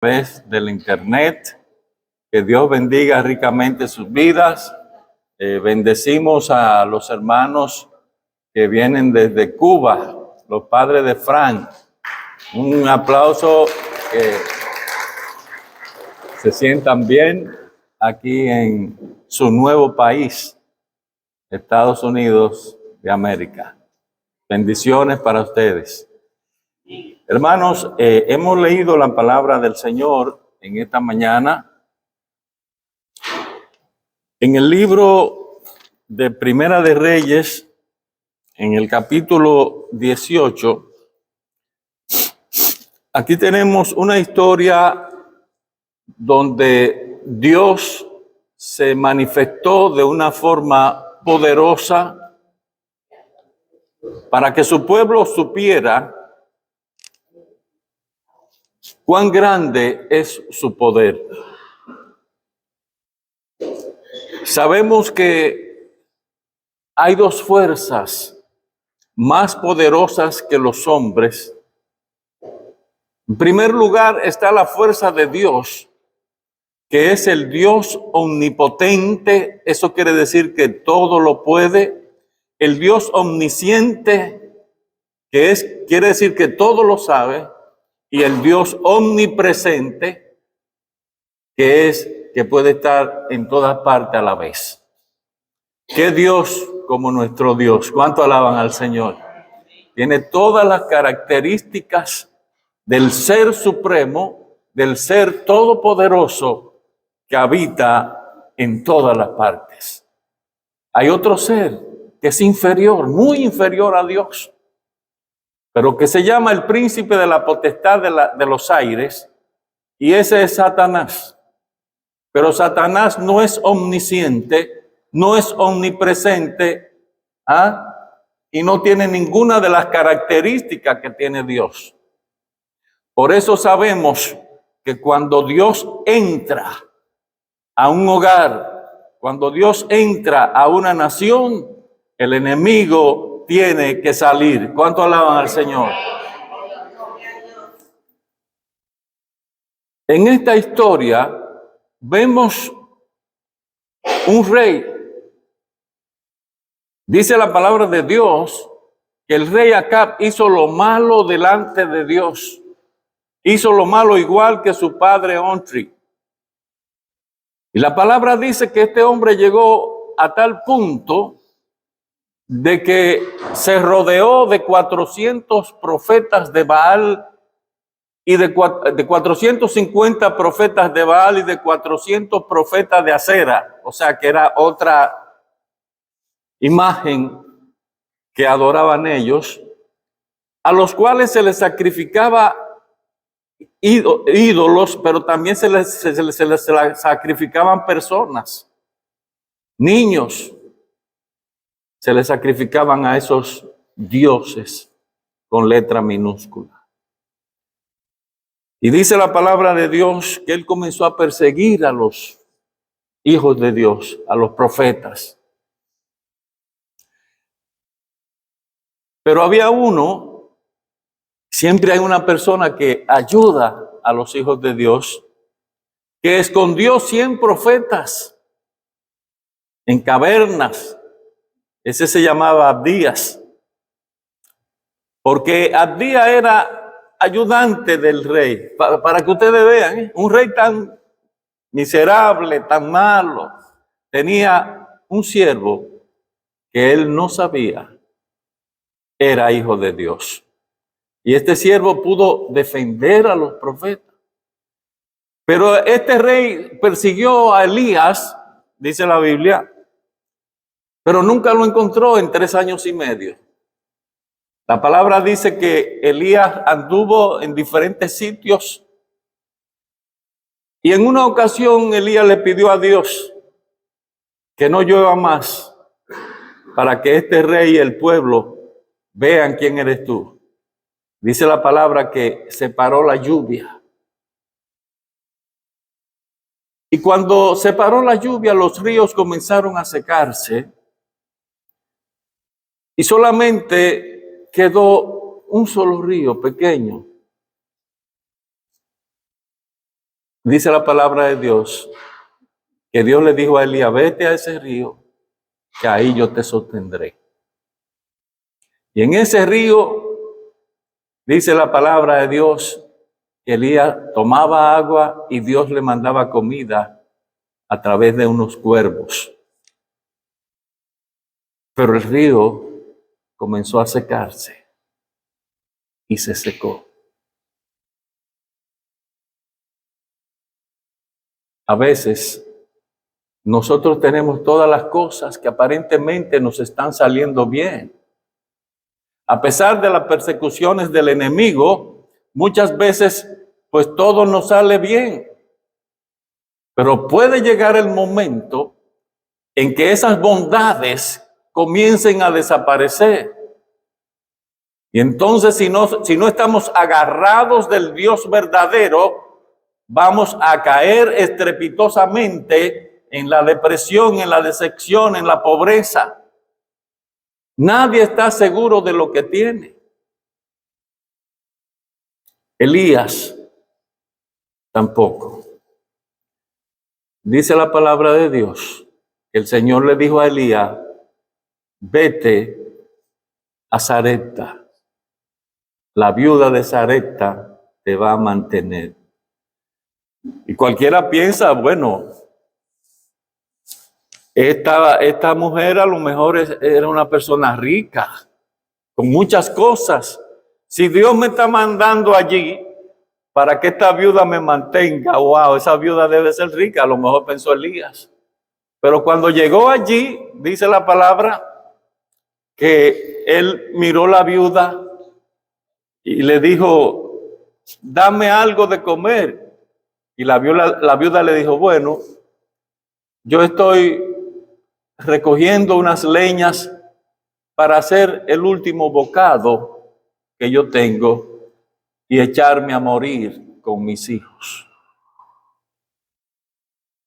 través del internet. Que Dios bendiga ricamente sus vidas. Bendecimos a los hermanos que vienen desde Cuba, los padres de Frank. Un aplauso, que se sientan bien aquí en su nuevo país, Estados Unidos de América. Bendiciones para ustedes. Hermanos, hemos leído la palabra del Señor en esta mañana en el libro de Primera de Reyes, en el capítulo 18. Aquí tenemos una historia donde Dios se manifestó de una forma poderosa para que su pueblo supiera cuán grande es su poder. Sabemos que hay dos fuerzas más poderosas que los hombres. En primer lugar está la fuerza de Dios, que es el Dios omnipotente. Eso quiere decir que todo lo puede. El Dios omnisciente, quiere decir que todo lo sabe. Y el Dios omnipresente, que puede estar en todas partes a la vez. ¿Qué Dios como nuestro Dios? ¿Cuánto alaban al Señor? Tiene todas las características del ser supremo, del ser todopoderoso que habita en todas las partes. Hay otro ser que es inferior, muy inferior a Dios, pero que se llama el príncipe de la potestad de los aires, y ese es Satanás. Pero Satanás no es omnisciente, no es omnipresente, y no tiene ninguna de las características que tiene Dios. Por eso sabemos que cuando Dios entra a un hogar, cuando Dios entra a una nación, el enemigo tiene que salir. ¿Cuánto alaban al Señor? En esta historia vemos un rey. Dice la palabra de Dios que el rey Acab hizo lo malo delante de Dios. Hizo lo malo igual que su padre Omri. Y la palabra dice que este hombre llegó a tal punto de que se rodeó de 400 profetas de Baal y de 450 profetas de Baal y de 400 profetas de Acera. O sea que era otra imagen que adoraban ellos, a los cuales se les sacrificaba ídolos, pero también se les sacrificaban personas, niños. Se les sacrificaban a esos dioses con letra minúscula. Y dice la palabra de Dios que él comenzó a perseguir a los hijos de Dios, a los profetas. Pero había uno, siempre hay una persona que ayuda a los hijos de Dios, que escondió 100 profetas en cavernas. Ese se llamaba Abdías, porque Abdías era ayudante del rey. Para que ustedes vean, un rey tan miserable, tan malo, tenía un siervo que él no sabía era hijo de Dios. Y este siervo pudo defender a los profetas. Pero este rey persiguió a Elías, dice la Biblia, pero nunca lo encontró en 3 años y medio. La palabra dice que Elías anduvo en diferentes sitios y en una ocasión Elías le pidió a Dios que no llueva más para que este rey y el pueblo vean quién eres tú. Dice la palabra que se paró la lluvia. Y cuando se paró la lluvia, los ríos comenzaron a secarse y solamente quedó un solo río pequeño. Dice la palabra de Dios que Dios le dijo a Elías, vete a ese río, que ahí yo te sostendré. Y en ese río, dice la palabra de Dios, que Elías tomaba agua y Dios le mandaba comida a través de unos cuervos. Pero el río comenzó a secarse y se secó. A veces nosotros tenemos todas las cosas que aparentemente nos están saliendo bien. A pesar de las persecuciones del enemigo, muchas veces pues todo nos sale bien. Pero puede llegar el momento en que esas bondades comiencen a desaparecer. Y entonces si no estamos agarrados del Dios verdadero, vamos a caer estrepitosamente en la depresión, en la decepción, en la pobreza. Nadie está seguro de lo que tiene. Elías tampoco. Dice la palabra de Dios, que el Señor le dijo a Elías, vete a Sarepta. La viuda de Sarepta te va a mantener. Y cualquiera piensa, bueno, esta mujer a lo mejor era una persona rica, con muchas cosas. Si Dios me está mandando allí para que esta viuda me mantenga, wow, esa viuda debe ser rica, a lo mejor pensó Elías. Pero cuando llegó allí, dice la palabra, que él miró la viuda y le dijo, dame algo de comer. Y la viuda le dijo, bueno, yo estoy recogiendo unas leñas para hacer el último bocado que yo tengo y echarme a morir con mis hijos.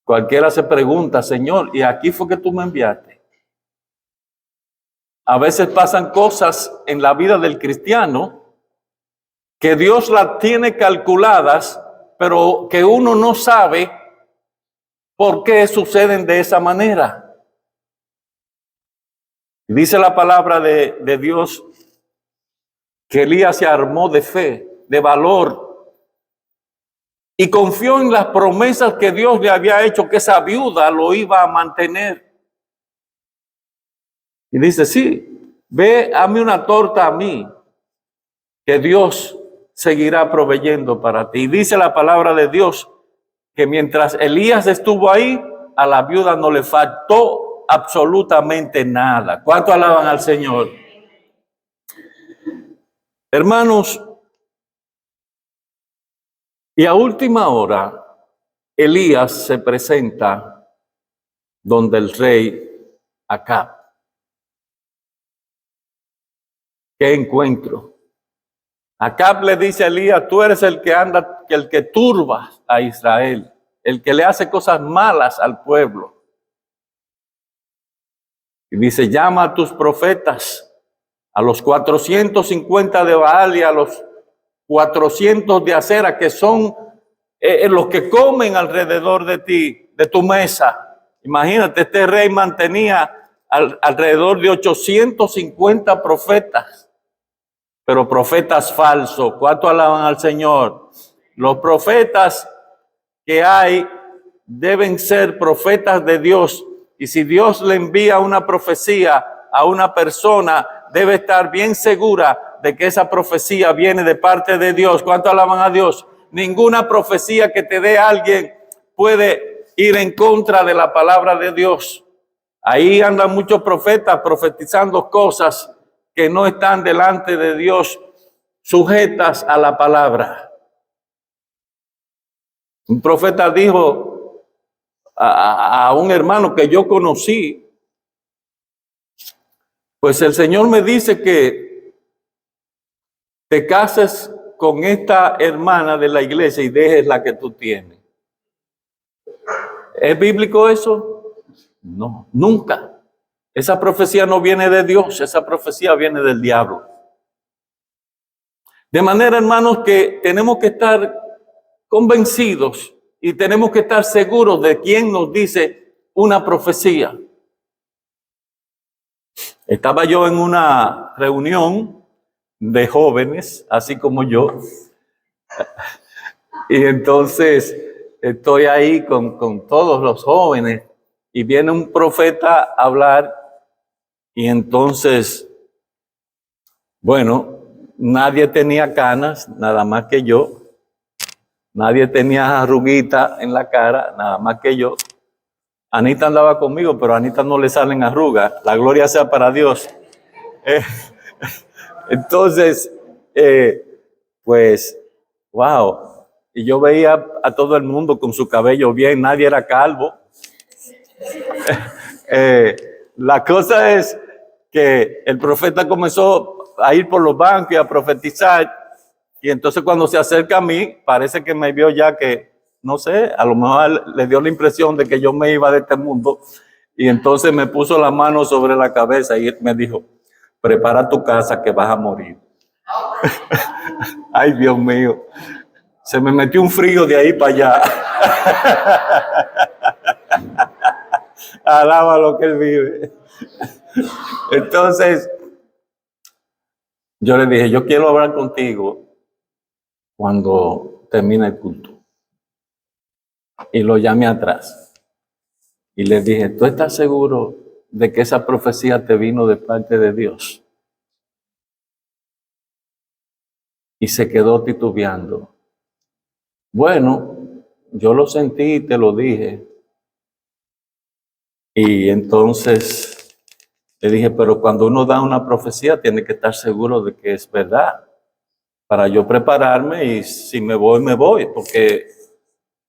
Cualquiera se pregunta, Señor, ¿y aquí fue que tú me enviaste? A veces pasan cosas en la vida del cristiano que Dios las tiene calculadas, pero que uno no sabe por qué suceden de esa manera. Dice la palabra de Dios que Elías se armó de fe, de valor, y confió en las promesas que Dios le había hecho, que esa viuda lo iba a mantener. Y dice, sí, ve, hazme una torta a mí, que Dios seguirá proveyendo para ti. Y dice la palabra de Dios que mientras Elías estuvo ahí, a la viuda no le faltó absolutamente nada. ¿Cuánto alaban al Señor? Hermanos, y a última hora, Elías se presenta donde el rey Acab. ¿Qué encuentro? Acab le dice a Elías, tú eres el que turba a Israel, el que le hace cosas malas al pueblo. Y dice, llama a tus profetas, a los 450 de Baal y a los 400 de Acera, que son los que comen alrededor de ti, de tu mesa. Imagínate, este rey mantenía alrededor de 850 profetas, pero profetas falsos. ¿Cuánto alaban al Señor? Los profetas que hay deben ser profetas de Dios. Y si Dios le envía una profecía a una persona, debe estar bien segura de que esa profecía viene de parte de Dios. ¿Cuánto alaban a Dios? Ninguna profecía que te dé alguien puede ir en contra de la palabra de Dios. Ahí andan muchos profetas profetizando cosas que no están delante de Dios, sujetas a la palabra. Un profeta dijo a un hermano que yo conocí, pues el Señor me dice que te cases con esta hermana de la iglesia y dejes la que tú tienes. ¿Es bíblico eso? No, nunca. Esa profecía no viene de Dios, esa profecía viene del diablo. De manera, hermanos, que tenemos que estar convencidos y tenemos que estar seguros de quién nos dice una profecía. Estaba yo en una reunión de jóvenes, así como yo, y entonces estoy ahí con todos los jóvenes y viene un profeta a hablar y entonces, bueno, nadie tenía canas, nada más que yo. Nadie tenía arruguita en la cara, nada más que yo. Anita andaba conmigo, pero a Anita no le salen arrugas. La gloria sea para Dios. Entonces, pues, wow. Y yo veía a todo el mundo con su cabello bien, nadie era calvo. La cosa es que el profeta comenzó a ir por los bancos y a profetizar. Y entonces cuando se acerca a mí, parece que me vio ya que, no sé, a lo mejor le dio la impresión de que yo me iba de este mundo. Y entonces me puso la mano sobre la cabeza y me dijo, prepara tu casa que vas a morir. Ay, Dios mío. Se me metió un frío de ahí para allá. Alaba lo que él vive. Entonces, yo le dije, yo quiero hablar contigo cuando termine el culto. Y lo llamé atrás. Y le dije, ¿tú estás seguro de que esa profecía te vino de parte de Dios? Y se quedó titubeando. Bueno, yo lo sentí y te lo dije. Y entonces le dije, pero cuando uno da una profecía tiene que estar seguro de que es verdad. Para yo prepararme y si me voy. Porque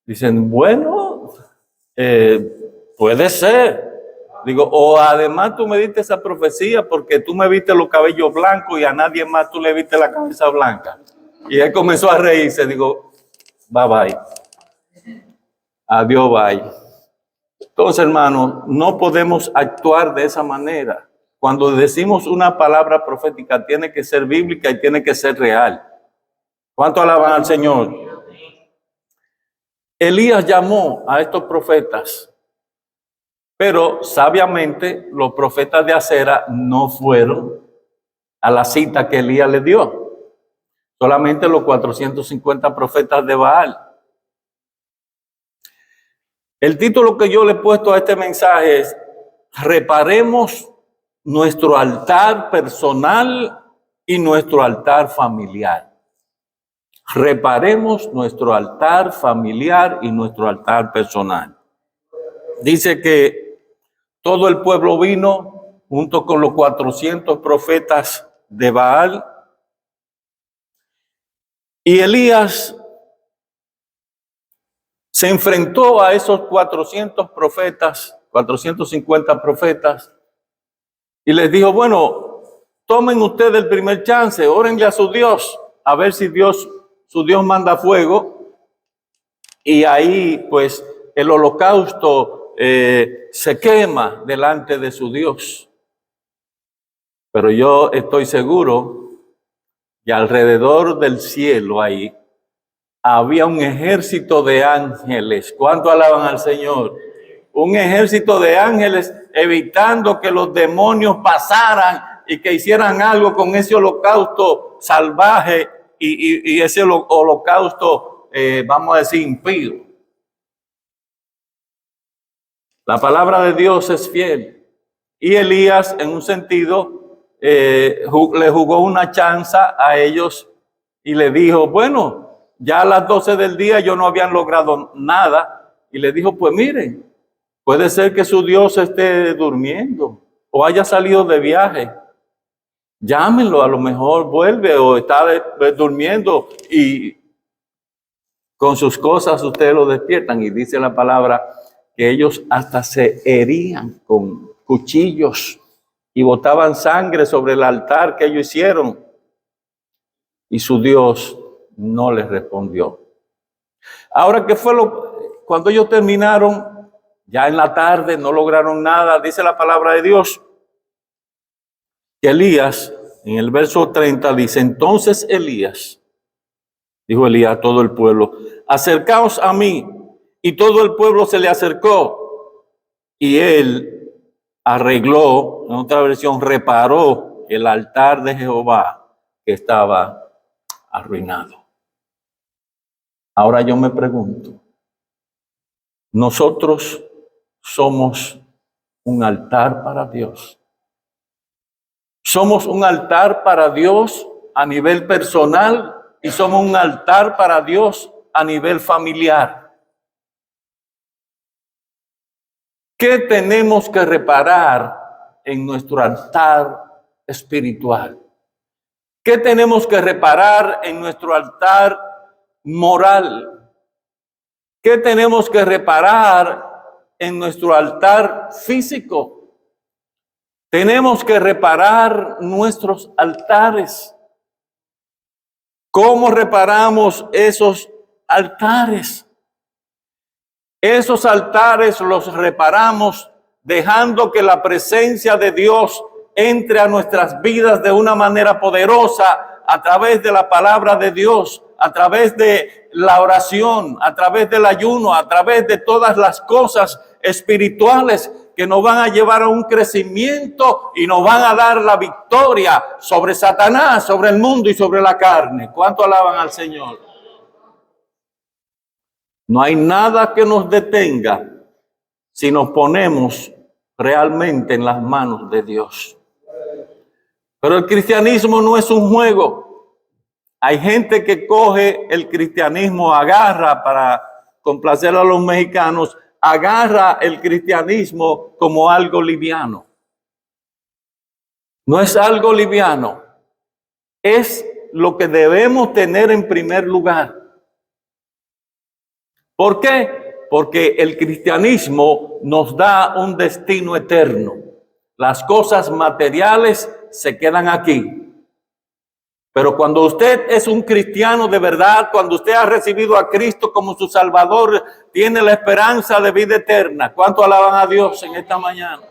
dicen, bueno, puede ser. Digo, o además tú me diste esa profecía porque tú me viste los cabellos blancos y a nadie más tú le viste la cabeza blanca. Y él comenzó a reírse. Digo, bye bye. Adiós, bye. Entonces, hermano, no podemos actuar de esa manera. Cuando decimos una palabra profética, tiene que ser bíblica y tiene que ser real. ¿Cuánto alaban al Señor? Elías llamó a estos profetas, pero sabiamente los profetas de Acera no fueron a la cita que Elías les dio. Solamente los 450 profetas de Baal. El título que yo le he puesto a este mensaje es reparemos nuestro altar personal y nuestro altar familiar. Reparemos nuestro altar familiar y nuestro altar personal. Dice que todo el pueblo vino junto con los 400 profetas de Baal y Elías se enfrentó a esos 400 profetas, 450 profetas, y les dijo, bueno, tomen ustedes el primer chance, órenle a su Dios, a ver si su Dios manda fuego, y ahí pues el holocausto se quema delante de su Dios. Pero yo estoy seguro que alrededor del cielo ahí, había un ejército de ángeles. ¿Cuánto alaban al Señor? Un ejército de ángeles evitando que los demonios pasaran y que hicieran algo con ese holocausto salvaje y ese holocausto, vamos a decir, impío. La palabra de Dios es fiel. Y Elías, en un sentido, le jugó una chanza a ellos y le dijo, bueno, ya a las 12 del día ellos no habían logrado nada. Y le dijo, pues miren, puede ser que su Dios esté durmiendo o haya salido de viaje. Llámenlo, a lo mejor vuelve o está durmiendo y con sus cosas ustedes lo despiertan. Y dice la palabra que ellos hasta se herían con cuchillos y botaban sangre sobre el altar que ellos hicieron. Y su Dios no les respondió. Ahora, ¿qué fue cuando ellos terminaron? Ya en la tarde no lograron nada. Dice la palabra de Dios que Elías, en el verso 30, dice, entonces Elías, dijo Elías a todo el pueblo, acercaos a mí. y todo el pueblo se le acercó. Y él arregló, en otra versión, reparó el altar de Jehová que estaba arruinado. Ahora yo me pregunto, nosotros somos un altar para Dios. Somos un altar para Dios a nivel personal y somos un altar para Dios a nivel familiar. ¿Qué tenemos que reparar en nuestro altar espiritual? ¿Qué tenemos que reparar en nuestro altar moral? ¿Qué tenemos que reparar en nuestro altar físico? Tenemos que reparar nuestros altares. ¿Cómo reparamos esos altares? Esos altares los reparamos dejando que la presencia de Dios entre a nuestras vidas de una manera poderosa a través de la palabra de Dios, a través de la oración, a través del ayuno, a través de todas las cosas espirituales que nos van a llevar a un crecimiento y nos van a dar la victoria sobre Satanás, sobre el mundo y sobre la carne. ¿Cuánto alaban al Señor? No hay nada que nos detenga si nos ponemos realmente en las manos de Dios. Pero el cristianismo no es un juego. Hay gente que coge el cristianismo, agarra para complacer a los mexicanos, agarra el cristianismo como algo liviano. No es algo liviano. Es lo que debemos tener en primer lugar. ¿Por qué? Porque el cristianismo nos da un destino eterno. Las cosas materiales se quedan aquí. Pero cuando usted es un cristiano de verdad, cuando usted ha recibido a Cristo como su Salvador, tiene la esperanza de vida eterna. ¿Cuánto alaban a Dios en esta mañana?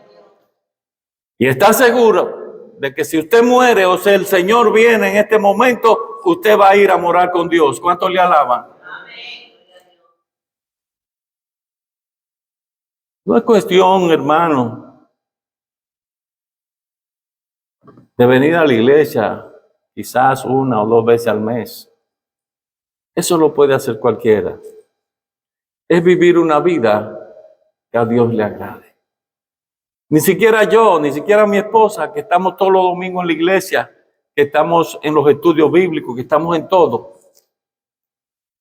Y está seguro de que si usted muere o si el Señor viene en este momento, usted va a ir a morar con Dios. ¿Cuánto le alaban? No es cuestión, hermano, de venir a la iglesia quizás 1 o 2 veces al mes. Eso lo puede hacer cualquiera. Es vivir una vida que a Dios le agrade. Ni siquiera yo, ni siquiera mi esposa, que estamos todos los domingos en la iglesia, que estamos en los estudios bíblicos, que estamos en todo.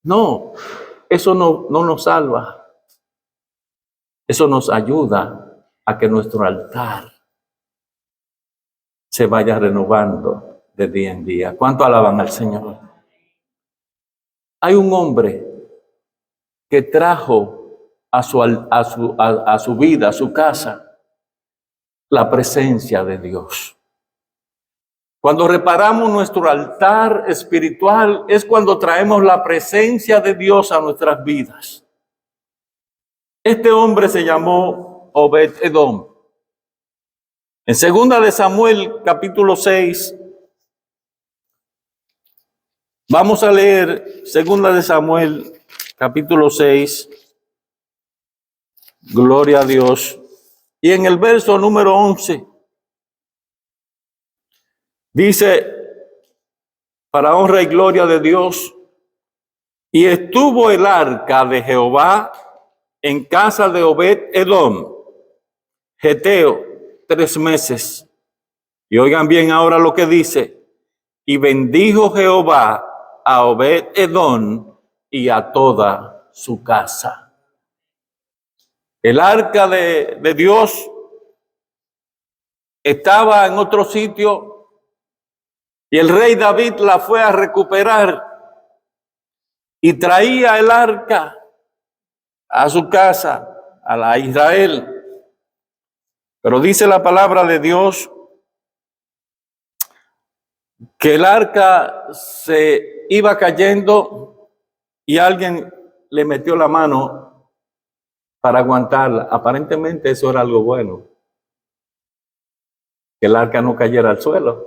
No, eso no nos salva. Eso nos ayuda a que nuestro altar se vaya renovando de día en día. ¿Cuánto alaban al Señor? Hay un hombre que trajo a su vida, a su casa, la presencia de Dios. Cuando reparamos nuestro altar espiritual es cuando traemos la presencia de Dios a nuestras vidas. Este hombre se llamó Obed-Edom. En 2 de Samuel, capítulo 6, vamos a leer 2 de Samuel, capítulo 6. Gloria a Dios. Y en el verso número 11, dice, para honra y gloria de Dios, y estuvo el arca de Jehová en casa de Obed-Edom, geteo, 3 meses. Y oigan bien ahora lo que dice, y bendijo Jehová a Obed-Edom y a toda su casa. El arca de Dios estaba en otro sitio y el rey David la fue a recuperar y traía el arca a su casa, a la Israel. Pero dice la palabra de Dios que el arca se iba cayendo y alguien le metió la mano para aguantarla. Aparentemente eso era algo bueno, que el arca no cayera al suelo.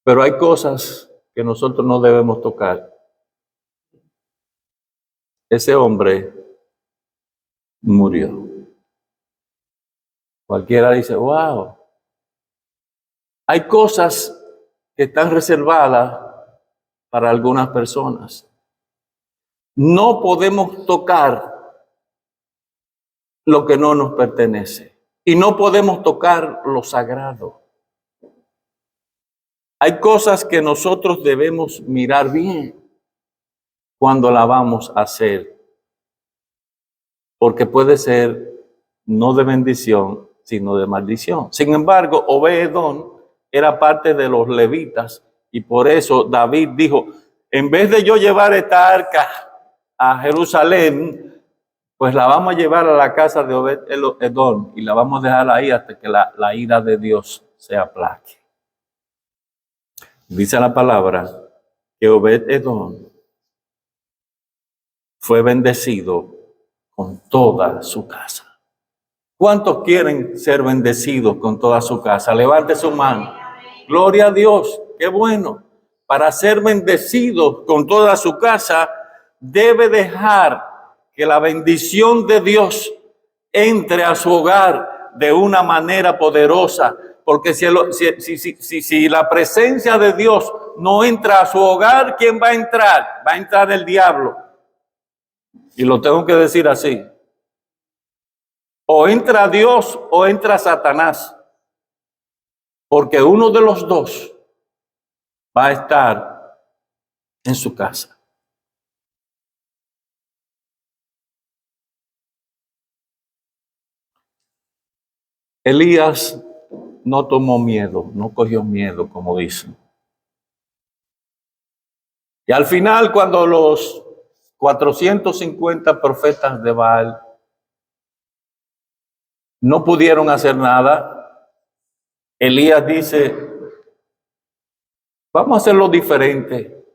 Pero hay cosas que nosotros no debemos tocar. Ese hombre murió. Cualquiera dice, wow, hay cosas que están reservadas para algunas personas. No podemos tocar lo que no nos pertenece y no podemos tocar lo sagrado. Hay cosas que nosotros debemos mirar bien cuando la vamos a hacer, porque puede ser no de bendición, sino de maldición. Sin embargo, Obed-Edom era parte de los levitas y por eso David dijo, en vez de yo llevar esta arca a Jerusalén, pues la vamos a llevar a la casa de Obed-Edom y la vamos a dejar ahí hasta que la ira de Dios se aplaque. Dice la palabra que Obed-Edom fue bendecido con toda su casa. ¿Cuántos quieren ser bendecidos con toda su casa? Levante su mano. Gloria a Dios, qué bueno. Para ser bendecidos con toda su casa, debe dejar que la bendición de Dios entre a su hogar de una manera poderosa. Porque si la presencia de Dios no entra a su hogar, ¿quién va a entrar? Va a entrar el diablo. Y lo tengo que decir así. O entra Dios o entra Satanás. Porque uno de los dos va a estar en su casa. Elías no tomó miedo, no cogió miedo, como dicen. Y al final, cuando los 450 profetas de Baal no pudieron hacer nada, Elías dice, vamos a hacerlo diferente.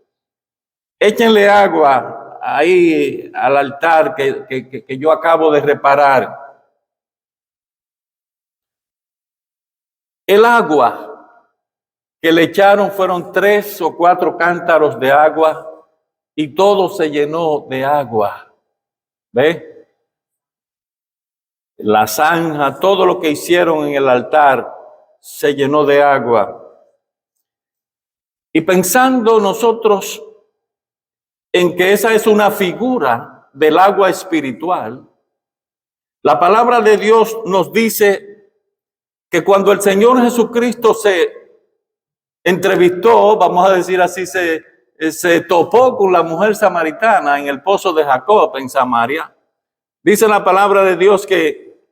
Échenle agua ahí al altar que yo acabo de reparar. El agua que le echaron fueron 3 o 4 cántaros de agua y todo se llenó de agua. ¿Ve? La zanja, todo lo que hicieron en el altar se llenó de agua. Y pensando nosotros en que esa es una figura del agua espiritual, la palabra de Dios nos dice que cuando el Señor Jesucristo se entrevistó, vamos a decir así, se topó con la mujer samaritana en el pozo de Jacob en Samaria, dice la palabra de Dios que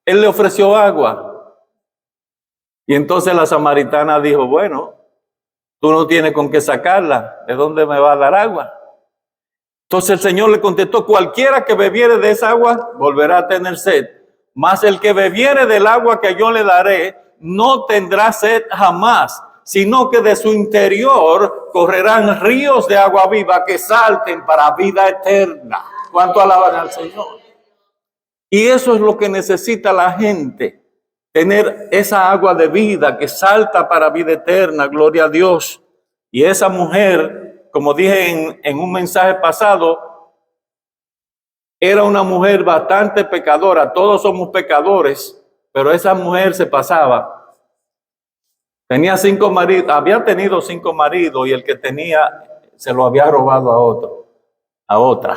él le ofreció agua. Y entonces la samaritana dijo, bueno, tú no tienes con qué sacarla, ¿de dónde me va a dar agua? Entonces el Señor le contestó, cualquiera que bebiere de esa agua volverá a tener sed, mas el que bebiere del agua que yo le daré no tendrá sed jamás, sino que de su interior correrán ríos de agua viva que salten para vida eterna. ¿Cuánto alaban al Señor? Y eso es lo que necesita la gente, tener esa agua de vida que salta para vida eterna, gloria a Dios. Y esa mujer, como dije en un mensaje pasado, era una mujer bastante pecadora. Todos somos pecadores, pero esa mujer se pasaba. Tenía 5 maridos, había tenido 5 maridos y el que tenía se lo había robado a otra.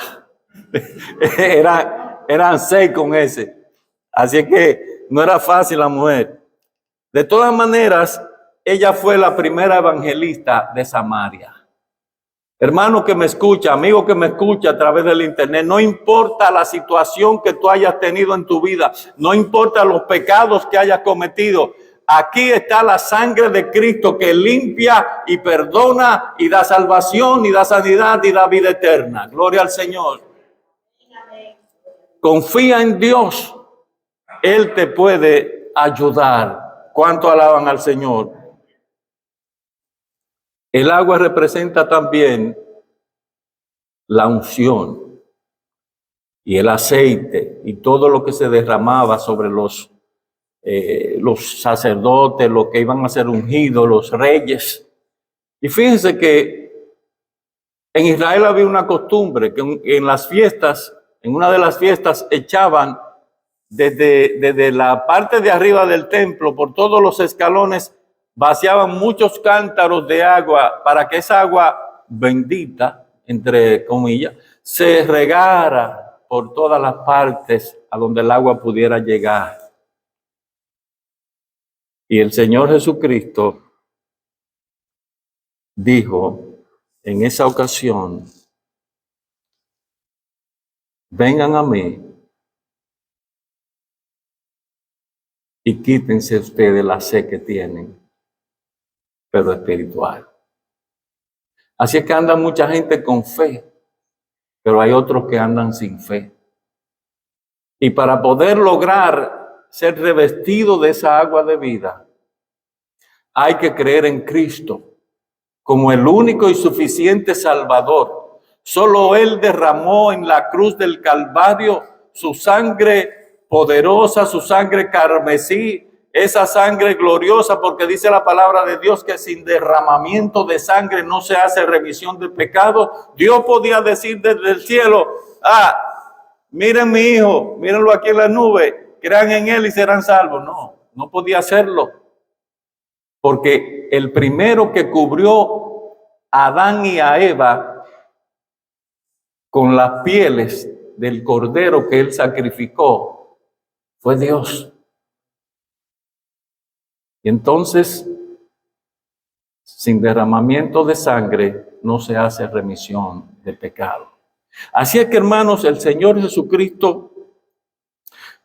Eran 6 con ese. Así que no era fácil la mujer. De todas maneras, ella fue la primera evangelista de Samaria. Hermano que me escucha, amigo que me escucha a través del internet, no importa la situación que tú hayas tenido en tu vida, no importa los pecados que hayas cometido, aquí está la sangre de Cristo que limpia y perdona y da salvación y da sanidad y da vida eterna. Gloria al Señor. Confía en Dios, Él te puede ayudar. ¿Cuánto alaban al Señor? El agua representa también la unción y el aceite y todo lo que se derramaba sobre los sacerdotes, los que iban a ser ungidos, los reyes. Y fíjense que en Israel había una costumbre que en las fiestas en una de las fiestas echaban desde la parte de arriba del templo, por todos los escalones, vaciaban muchos cántaros de agua para que esa agua bendita, entre comillas, se regara por todas las partes a donde el agua pudiera llegar. Y el Señor Jesucristo dijo en esa ocasión: vengan a mí y quítense ustedes la sed que tienen, pero espiritual. Así es que anda mucha gente con fe, pero hay otros que andan sin fe. Y para poder lograr ser revestido de esa agua de vida, hay que creer en Cristo como el único y suficiente Salvador. Solo Él derramó en la cruz del Calvario su sangre poderosa, su sangre carmesí, esa sangre gloriosa, porque dice la palabra de Dios que sin derramamiento de sangre no se hace remisión de pecado. Dios podía decir desde el cielo: miren mi hijo, mírenlo aquí en la nube, crean en él y serán salvos. No podía hacerlo, porque el primero que cubrió a Adán y a Eva con las pieles del cordero que él sacrificó fue Dios. Y entonces, sin derramamiento de sangre no se hace remisión de pecado. Así es que, hermanos, el Señor Jesucristo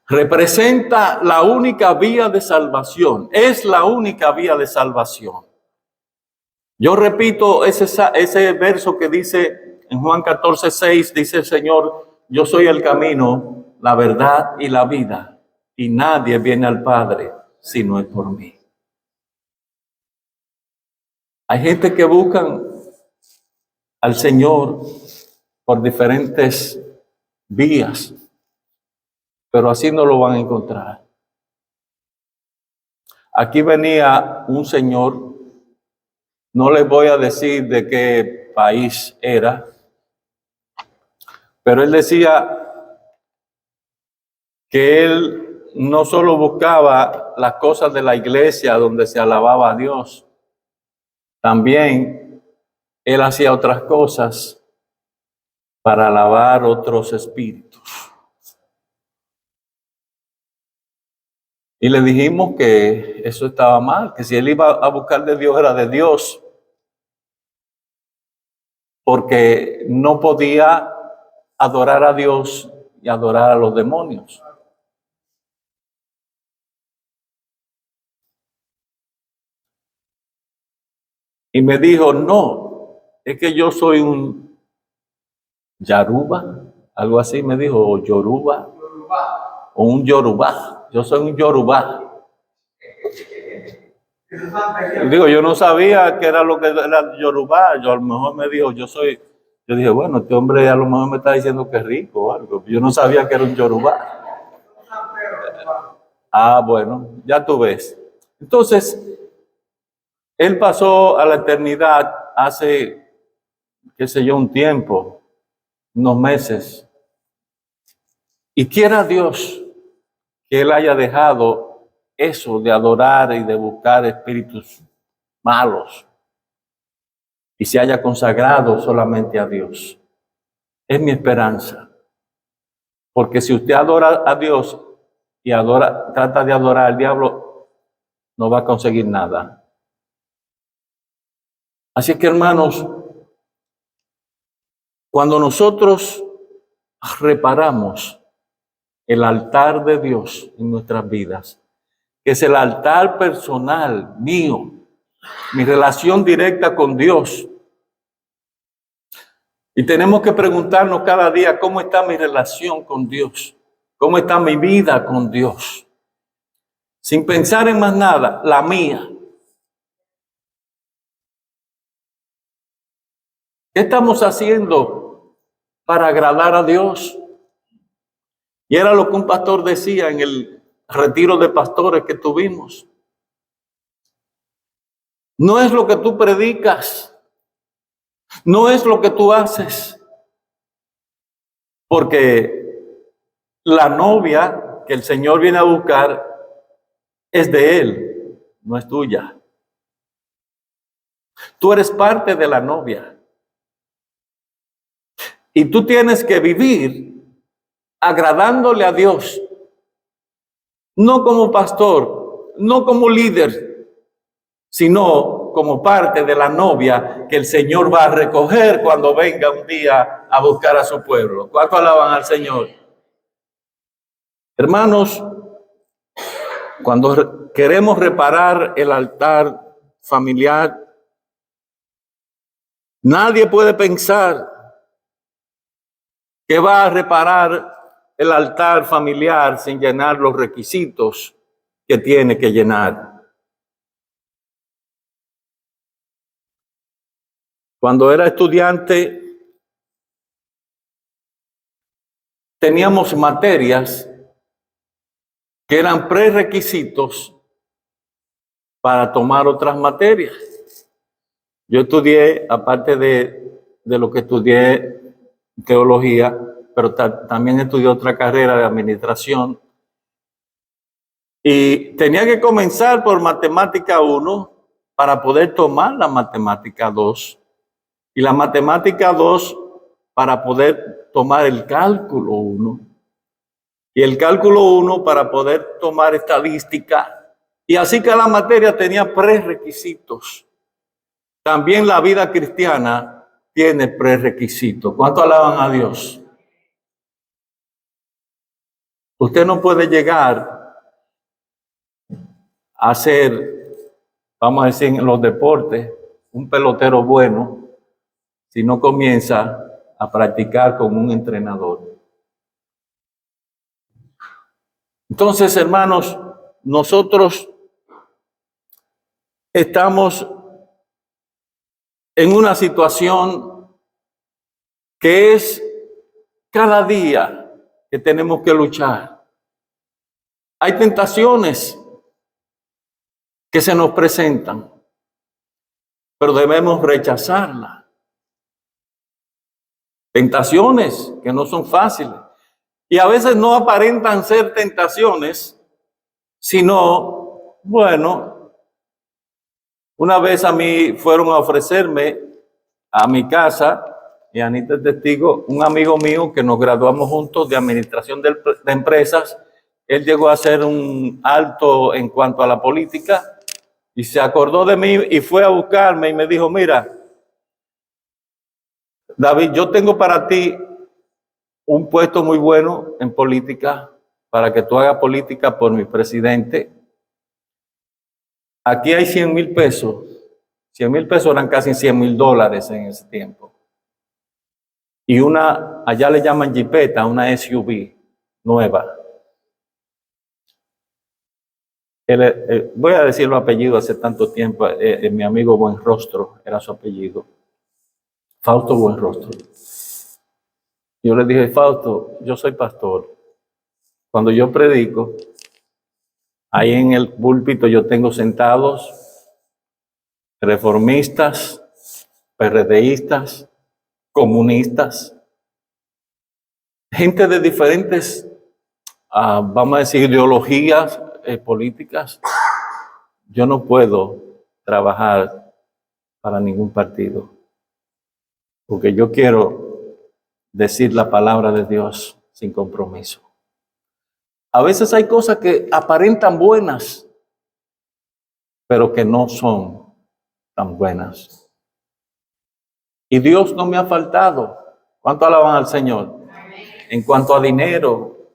representa la única vía de salvación, es la única vía de salvación. Yo repito ese verso que dice en Juan 14:6, dice el Señor: yo soy el camino, la verdad y la vida, y nadie viene al Padre si no es por mí. Hay gente que buscan al Señor por diferentes vías, pero así no lo van a encontrar. Aquí venía un señor, no les voy a decir de qué país era, pero él decía que él no solo buscaba las cosas de la iglesia donde se alababa a Dios, también él hacía otras cosas para alabar otros espíritus. Y le dijimos que eso estaba mal, que si él iba a buscar de Dios era de Dios, porque no podía adorar a Dios y adorar a los demonios. Y me dijo: no, es que yo soy un Yaruba, algo así me dijo, o Yoruba, o un Yorubá. Yo soy un Yorubá. Y digo, yo no sabía que era lo que era Yorubá. Yo a lo mejor me dijo, yo dije, bueno, este hombre a lo mejor me está diciendo que es rico o algo. Yo no sabía que era un Yorubá. Bueno, ya tú ves. Entonces, él pasó a la eternidad hace, qué sé yo, un tiempo, unos meses. Y quiera Dios que él haya dejado eso de adorar y de buscar espíritus malos y se haya consagrado solamente a Dios. Es mi esperanza. Porque si usted adora a Dios y trata de adorar al diablo, no va a conseguir nada. Así que, hermanos, cuando nosotros reparamos el altar de Dios en nuestras vidas, que es el altar personal mío, mi relación directa con Dios, y tenemos que preguntarnos cada día: ¿cómo está mi relación con Dios? ¿Cómo está mi vida con Dios? Sin pensar en más nada, la mía. ¿Qué estamos haciendo para agradar a Dios? Y era lo que un pastor decía en el retiro de pastores que tuvimos. No es lo que tú predicas, no es lo que tú haces, porque La novia que el Señor viene a buscar es de Él, no es tuya. Tú eres parte de la novia. Y tú tienes que vivir agradándole a Dios, no como pastor, no como líder, sino como parte de la novia que el Señor va a recoger cuando venga un día a buscar a su pueblo. ¿Cuánto alaban al Señor? Hermanos, cuando queremos reparar el altar familiar, nadie puede pensar que va a reparar el altar familiar sin llenar los requisitos que tiene que llenar. Cuando era estudiante, teníamos materias que eran prerequisitos para tomar otras materias. Yo estudié, aparte de lo que estudié, teología, pero también estudié otra carrera de administración. Y tenía que comenzar por matemática 1 para poder tomar la matemática 2. Y la matemática 2 para poder tomar el cálculo 1. Y el cálculo 1 para poder tomar estadística. Y así cada materia tenía prerequisitos. También la vida cristiana tiene prerequisitos. ¿Cuánto alaban a Dios? Usted no puede llegar a ser, vamos a decir, en los deportes, un pelotero bueno si no comienza a practicar con un entrenador. Entonces, hermanos, nosotros estamos en una situación que es cada día que tenemos que luchar. Hay tentaciones que se nos presentan, pero debemos rechazarlas. Tentaciones que no son fáciles. Y a veces no aparentan ser tentaciones, sino, bueno, una vez a mí fueron a ofrecerme a mi casa, y Anita es testigo, un amigo mío que nos graduamos juntos de administración de empresas. Él llegó a ser un alto en cuanto a la política y se acordó de mí y fue a buscarme y me dijo, mira, David, yo tengo para ti un puesto muy bueno en política para que tú hagas política por mi presidente. Aquí hay 100,000 pesos. 100,000 pesos eran casi $100,000 en ese tiempo. Y una, allá le llaman jipeta, una SUV nueva. Voy a decir los apellidos hace tanto tiempo. Mi amigo Buenrostro era su apellido. Fausto Buenrostro. Yo le dije, Fausto, yo soy pastor. Cuando yo predico, ahí en el púlpito yo tengo sentados reformistas, PRDistas, comunistas, gente de diferentes, vamos a decir, ideologías políticas. Yo no puedo trabajar para ningún partido, porque yo quiero decir la palabra de Dios sin compromiso. A veces hay cosas que aparentan buenas, pero que no son tan buenas. Y Dios no me ha faltado. ¿Cuánto alaban al Señor? En cuanto a dinero,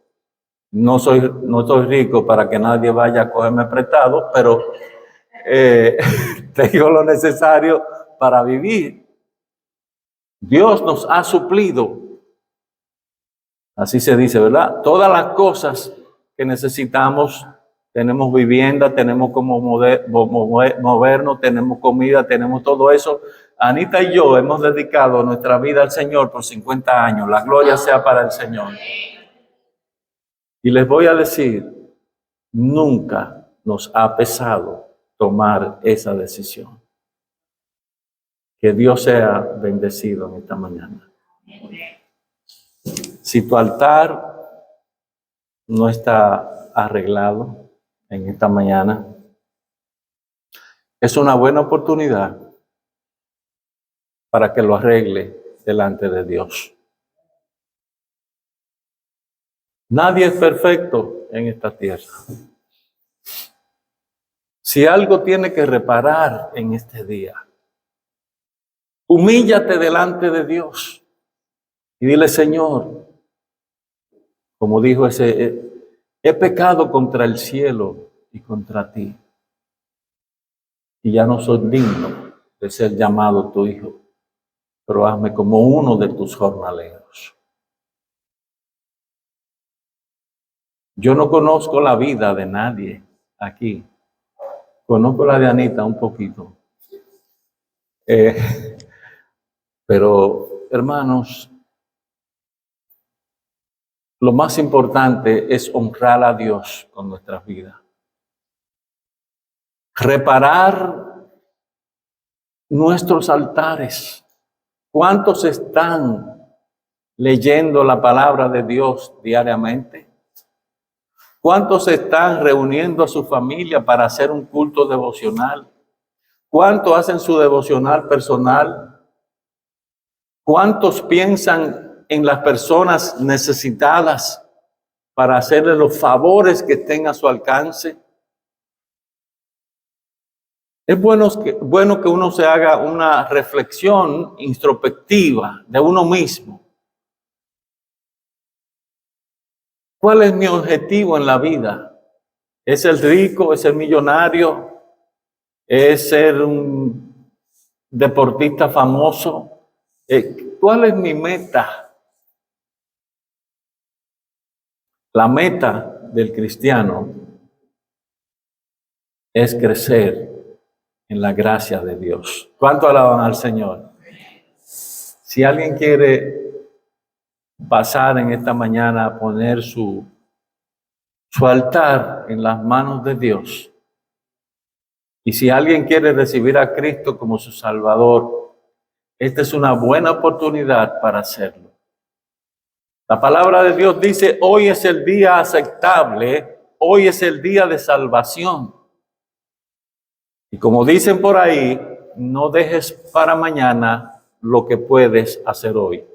no soy rico para que nadie vaya a cogerme prestado, pero tengo lo necesario para vivir. Dios nos ha suplido, así se dice, ¿verdad? Todas las cosas que necesitamos. Tenemos vivienda, tenemos como movernos, tenemos comida, tenemos todo eso. Anita y yo hemos dedicado nuestra vida al Señor por 50 años. La gloria sea para el Señor. Y les voy a decir, nunca nos ha pesado tomar esa decisión. Que Dios sea bendecido en esta mañana. Si tu altar no está arreglado en esta mañana, es una buena oportunidad para que lo arregle delante de Dios. Nadie es perfecto en esta tierra. Si algo tiene que reparar en este día, humíllate delante de Dios y dile: Señor, como dijo ese, he pecado contra el cielo y contra ti, y ya no soy digno de ser llamado tu hijo, pero hazme como uno de tus jornaleros. Yo no conozco la vida de nadie aquí. Conozco la de Anita un poquito. Pero, hermanos, lo más importante es honrar a Dios con nuestras vidas. Reparar nuestros altares. ¿Cuántos están leyendo la palabra de Dios diariamente? ¿Cuántos están reuniendo a su familia para hacer un culto devocional? ¿Cuántos hacen su devocional personal? ¿Cuántos piensan en las personas necesitadas para hacerles los favores que estén a su alcance? Es bueno que uno se haga una reflexión introspectiva de uno mismo. ¿Cuál es mi objetivo en la vida? ¿Es el rico? ¿Es el millonario? ¿Es ser un deportista famoso? ¿Cuál es mi meta? La meta del cristiano es crecer en la gracia de Dios. ¿Cuánto alaban al Señor? Si alguien quiere pasar en esta mañana a poner su altar en las manos de Dios, y si alguien quiere recibir a Cristo como su Salvador, esta es una buena oportunidad para hacerlo. La palabra de Dios dice: hoy es el día aceptable, hoy es el día de salvación. Y como dicen por ahí, no dejes para mañana lo que puedes hacer hoy.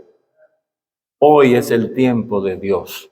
Hoy es el tiempo de Dios.